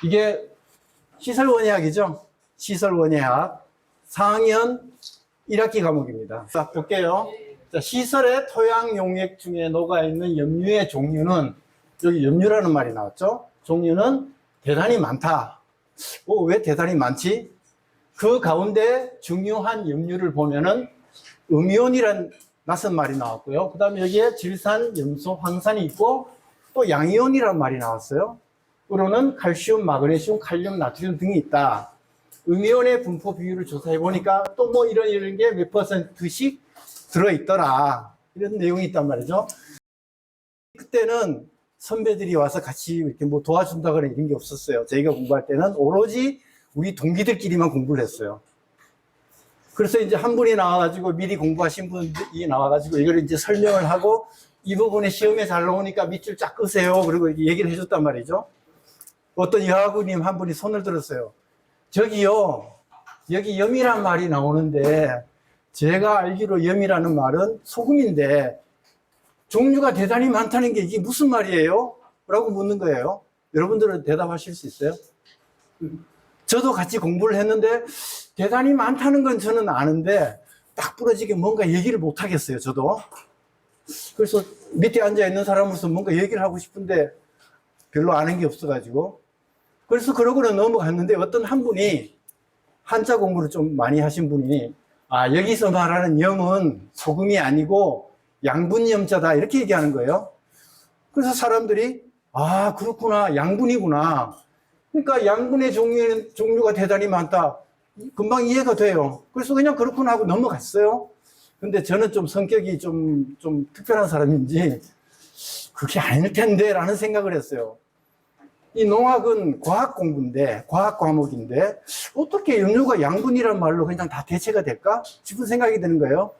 이게 시설원예학이죠. 시설원예학 4학년 1학기 과목입니다. 자, 볼게요. 자, 시설의 토양 용액 중에 녹아있는 염류의 종류는, 여기 염류라는 말이 나왔죠. 종류는 대단히 많다. 왜 대단히 많지? 그 가운데 중요한 염류를 보면은 음이온이란 낯선 말이 나왔고요. 그 다음에 여기에 질산, 염소, 황산이 있고 또 양이온이란 말이 나왔어요. 으로는 칼슘, 마그네슘, 칼륨, 나트륨 등이 있다. 음이온의 분포 비율을 조사해 보니까 또 뭐 이런 게 몇 %씩 들어있더라. 이런 내용이 있단 말이죠. 그때는 선배들이 와서 같이 이렇게 뭐 도와준다거나 이런 게 없었어요. 저희가 공부할 때는 오로지 우리 동기들끼리만 공부를 했어요. 그래서 이제 한 분이 나와가지고 미리 공부하신 분이 나와가지고 이걸 이제 설명을 하고 이 부분에 시험에 잘 나오니까 밑줄 쫙 끄세요. 그리고 얘기를 해줬단 말이죠. 어떤 여학우님 한 분이 손을 들었어요. 저기요, 여기 염이란 말이 나오는데 제가 알기로 염이라는 말은 소금인데 종류가 대단히 많다는 게 이게 무슨 말이에요? 라고 묻는 거예요. 여러분들은 대답하실 수 있어요? 저도 같이 공부를 했는데 대단히 많다는 건 저는 아는데 딱 부러지게 뭔가 얘기를 못 하겠어요, 저도. 그래서 밑에 앉아 있는 사람으로서 뭔가 얘기를 하고 싶은데 별로 아는 게 없어가지고. 그래서 그러고는 넘어갔는데 어떤 한 분이 한자 공부를 좀 많이 하신 분이 여기서 말하는 염은 소금이 아니고 양분염자다 이렇게 얘기하는 거예요. 그래서 사람들이 그렇구나, 양분이구나. 그러니까 양분의 종류가 대단히 많다. 금방 이해가 돼요. 그래서 그냥 그렇구나 하고 넘어갔어요. 근데 저는 좀 성격이 좀 특별한 사람인지 그게 아닐 텐데 라는 생각을 했어요. 이 농학은 과학 공부인데, 과학 과목인데 어떻게 염료가 양분이란 말로 그냥 다 대체가 될까 싶은 생각이 드는 거예요.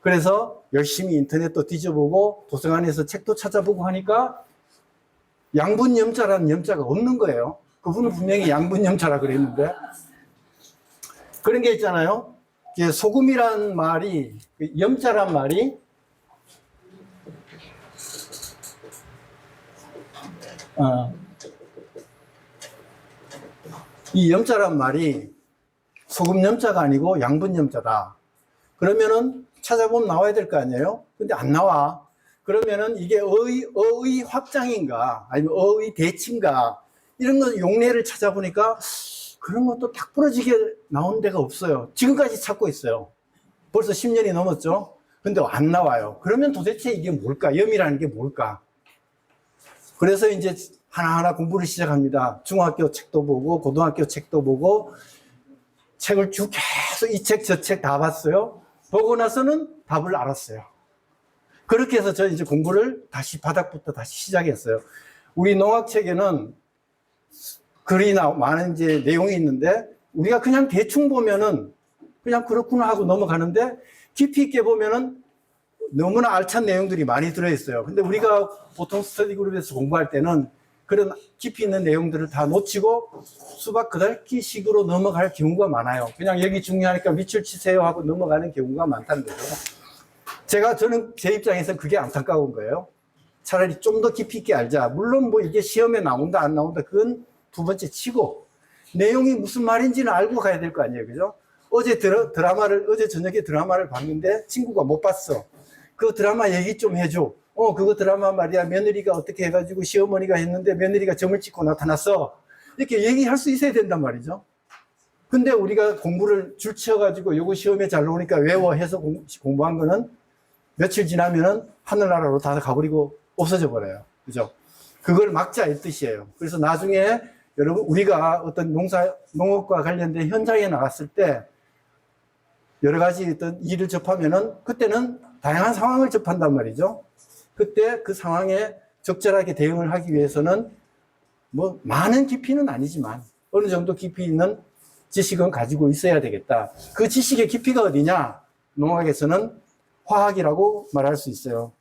그래서 열심히 인터넷도 뒤져보고 도서관에서 책도 찾아보고 하니까 양분염자라는 염자가 없는 거예요. 그분은 분명히 양분염자라 그랬는데 그런 게 있잖아요. 소금이란 말이, 염자란 말이 이 염자란 말이 소금 염자가 아니고 양분 염자다. 그러면은 찾아보면 나와야 될 거 아니에요? 근데 안 나와. 그러면은 이게 어의 확장인가 아니면 어의 대치인가 이런 거 용례를 찾아보니까 그런 것도 딱 부러지게 나온 데가 없어요. 지금까지 찾고 있어요. 벌써 10년이 넘었죠. 근데 안 나와요. 그러면 도대체 이게 뭘까? 염이라는 게 뭘까? 그래서 이제 하나하나 공부를 시작합니다. 중학교 책도 보고 고등학교 책도 보고 책을 쭉 계속 이 책 저 책 다 봤어요. 보고 나서는 답을 알았어요. 그렇게 해서 저 이제 공부를 다시 바닥부터 다시 시작했어요. 우리 농학책에는 글이 많은 이제 내용이 있는데 우리가 그냥 대충 보면은 그냥 그렇구나 하고 넘어가는데 깊이 있게 보면은 너무나 알찬 내용들이 많이 들어있어요. 근데 우리가 보통 스터디 그룹에서 공부할 때는 그런 깊이 있는 내용들을 다 놓치고 수박 그달기 식으로 넘어갈 경우가 많아요. 그냥 여기 중요하니까 밑줄 치세요 하고 넘어가는 경우가 많다는 거죠. 저는 제 입장에서 그게 안타까운 거예요. 차라리 좀 더 깊이 있게 알자. 물론 뭐 이게 시험에 나온다 안 나온다 그건 두 번째 치고 내용이 무슨 말인지는 알고 가야 될 거 아니에요. 그죠? 어제 저녁에 드라마를 봤는데 친구가 못 봤어. 그 드라마 얘기 좀 해줘. 그거 드라마 말이야. 며느리가 어떻게 해가지고 시어머니가 했는데 며느리가 점을 찍고 나타났어. 이렇게 얘기할 수 있어야 된단 말이죠. 근데 우리가 공부를 줄 치어가지고 요거 시험에 잘 나오니까 외워 해서 공부한 거는 며칠 지나면은 하늘나라로 다 가버리고 없어져 버려요. 그죠? 그걸 막자 이 뜻이에요. 그래서 나중에 여러분, 우리가 어떤 농업과 관련된 현장에 나갔을 때 여러 가지 어떤 일을 접하면은 그때는 다양한 상황을 접한단 말이죠. 그때 그 상황에 적절하게 대응을 하기 위해서는 뭐 많은 깊이는 아니지만 어느 정도 깊이 있는 지식은 가지고 있어야 되겠다. 그 지식의 깊이가 어디냐? 농학에서는 화학이라고 말할 수 있어요.